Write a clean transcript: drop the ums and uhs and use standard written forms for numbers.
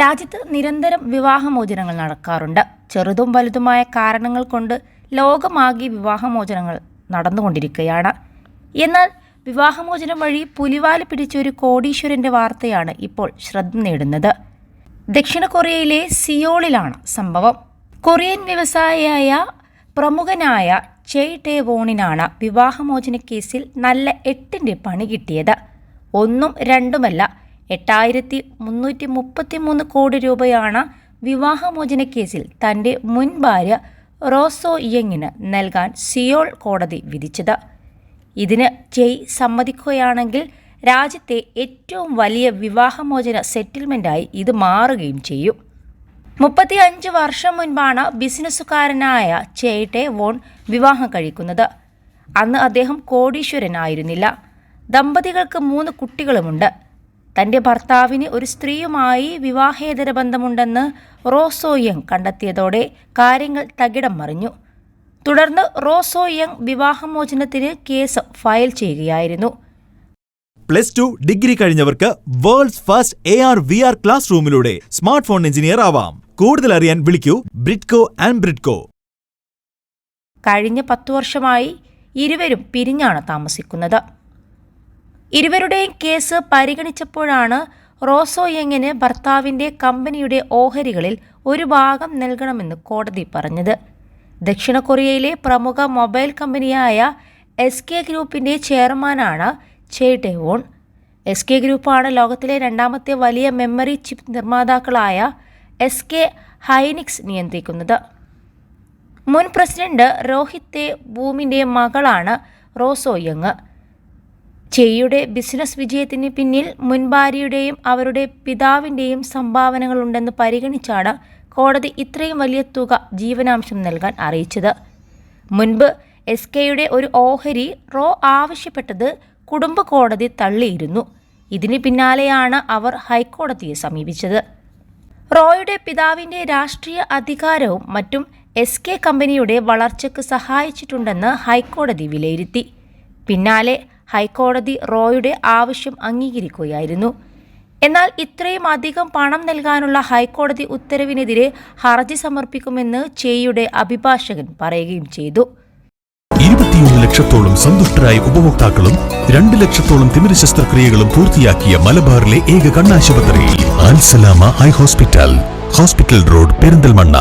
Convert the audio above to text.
രാജ്യത്ത് നിരന്തരം വിവാഹമോചനങ്ങൾ നടക്കാറുണ്ട്. ചെറുതും വലുതുമായ കാരണങ്ങൾ കൊണ്ട് ലോകമാകെ വിവാഹമോചനങ്ങൾ നടന്നുകൊണ്ടിരിക്കുകയാണ്. എന്നാൽ വിവാഹമോചനം വഴി പുലിവാല് പിടിച്ച ഒരു കോടീശ്വരന്റെ വാർത്തയാണ് ഇപ്പോൾ ശ്രദ്ധ നേടുന്നത്. ദക്ഷിണ കൊറിയയിലെ സിയോളിലാണ് സംഭവം. കൊറിയൻ വ്യവസായിയായ പ്രമുഖനായ ചെയ് ടേ വോണിനാണ് വിവാഹമോചന കേസിൽ നല്ല 8ന്റെ പണി കിട്ടിയത്. ഒന്നും രണ്ടുമല്ല, 8,333 കോടി രൂപയാണ് വിവാഹമോചന കേസിൽ തൻ്റെ മുൻ ഭാര്യ റോ സോ യങ്ങിന് നൽകാൻ സിയോൾ കോടതി വിധിച്ചത്. ഇതിന് ചെയ് സമ്മതിക്കുകയാണെങ്കിൽ രാജ്യത്തെ ഏറ്റവും വലിയ വിവാഹമോചന സെറ്റിൽമെൻറ്റായി ഇത് മാറുകയും ചെയ്യും. 35 വർഷം മുൻപാണ് ബിസിനസ്സുകാരനായ ചെയ് ടേ വോൺ വിവാഹം കഴിക്കുന്നത്. അന്ന് അദ്ദേഹം കോടീശ്വരനായിരുന്നില്ല. ദമ്പതികൾക്ക് 3 കുട്ടികളുമുണ്ട്. തൻ്റെ ഭർത്താവിന് ഒരു സ്ത്രീയുമായി വിവാഹേതര ബന്ധമുണ്ടെന്ന് റോ സോ യങ് കണ്ടെത്തിയതോടെ കാര്യങ്ങൾ തകിടം മറിഞ്ഞു. തുടർന്ന് റോ സോ യങ് വിവാഹമോചനത്തിന് കേസ് ഫയൽ ചെയ്യുകയായിരുന്നു. +2 ഡിഗ്രി കഴിഞ്ഞവർക്ക് വേൾഡ്സ് ഫസ്റ്റ് AR/VR ക്ലാസ് റൂമിലൂടെ സ്മാർട്ട് ഫോൺ എഞ്ചിനീയർ ആവാം. കൂടുതൽ അറിയാൻ വിളിക്കൂ ബ്രിഡ്കോ ആൻഡ് ബ്രിഡ്കോ. കഴിഞ്ഞ 10 വർഷമായി ഇരുവരും പിരിഞ്ഞാണ് താമസിക്കുന്നത്. ഇരുവരുടെയും കേസ് പരിഗണിച്ചപ്പോഴാണ് റോ സോ യങ്ങിന് ഭർത്താവിൻ്റെ കമ്പനിയുടെ ഓഹരികളിൽ ഒരു ഭാഗം നൽകണമെന്ന് കോടതി പറഞ്ഞത്. ദക്ഷിണ കൊറിയയിലെ പ്രമുഖ മൊബൈൽ കമ്പനിയായ SK ഗ്രൂപ്പിൻ്റെ ചെയർമാനാണ് ചെയ് ടേ വോൺ. SK ഗ്രൂപ്പാണ് ലോകത്തിലെ 2ാമത്തെ വലിയ മെമ്മറി ചിപ്പ് നിർമ്മാതാക്കളായ SK ഹൈനിക്സ് നിയന്ത്രിക്കുന്നത്. മുൻ പ്രസിഡന്റ് രോഹിത് തേ ബൂമിൻ്റെ മകളാണ് റോ സോ യങ്. ചെയുടെ ബിസിനസ് വിജയത്തിന് പിന്നിൽ മുൻ ഭാര്യയുടെയും അവരുടെ പിതാവിൻ്റെയും സംഭാവനകളുണ്ടെന്ന് പരിഗണിച്ചാണ് കോടതി ഇത്രയും വലിയ തുക ജീവനാംശം നൽകാൻ അറിയിച്ചത്. മുൻപ് SKയുടെ ഒരു ഓഹരി റോ ആവശ്യപ്പെട്ടത് കുടുംബ കോടതി തള്ളിയിരുന്നു. ഇതിന് പിന്നാലെയാണ് അവർ ഹൈക്കോടതിയെ സമീപിച്ചത്. റോയുടെ പിതാവിൻ്റെ രാഷ്ട്രീയ അധികാരവും മറ്റും SK കമ്പനിയുടെ വളർച്ചയ്ക്ക് സഹായിച്ചിട്ടുണ്ടെന്ന് ഹൈക്കോടതി വിലയിരുത്തി. പിന്നാലെ ഹൈക്കോടതി റോയുടെ ആവശ്യം അംഗീകരിക്കുകയായിരുന്നു. എന്നാൽ ഇത്രയും അധികം പണം നൽകാനുള്ള ഹൈക്കോടതി ഉത്തരവിനെതിരെ ഹർജി സമർപ്പിക്കുമെന്ന് ചെയുടെ അഭിഭാഷകൻ പറയുകയും ചെയ്തു. 21 ലക്ഷത്തോളം സന്തുഷ്ടരായ ഉപഭോക്താക്കളും 2 ലക്ഷത്തോളം തിമിര ശസ്ത്രക്രിയകളും പൂർത്തിയാക്കിയ മലബാറിലെ ഏക കണ്ണാശുപത്രി അൽ സലാമ ഐ ഹോസ്പിറ്റൽ റോഡ്, പെരിന്തൽമണ്ണ.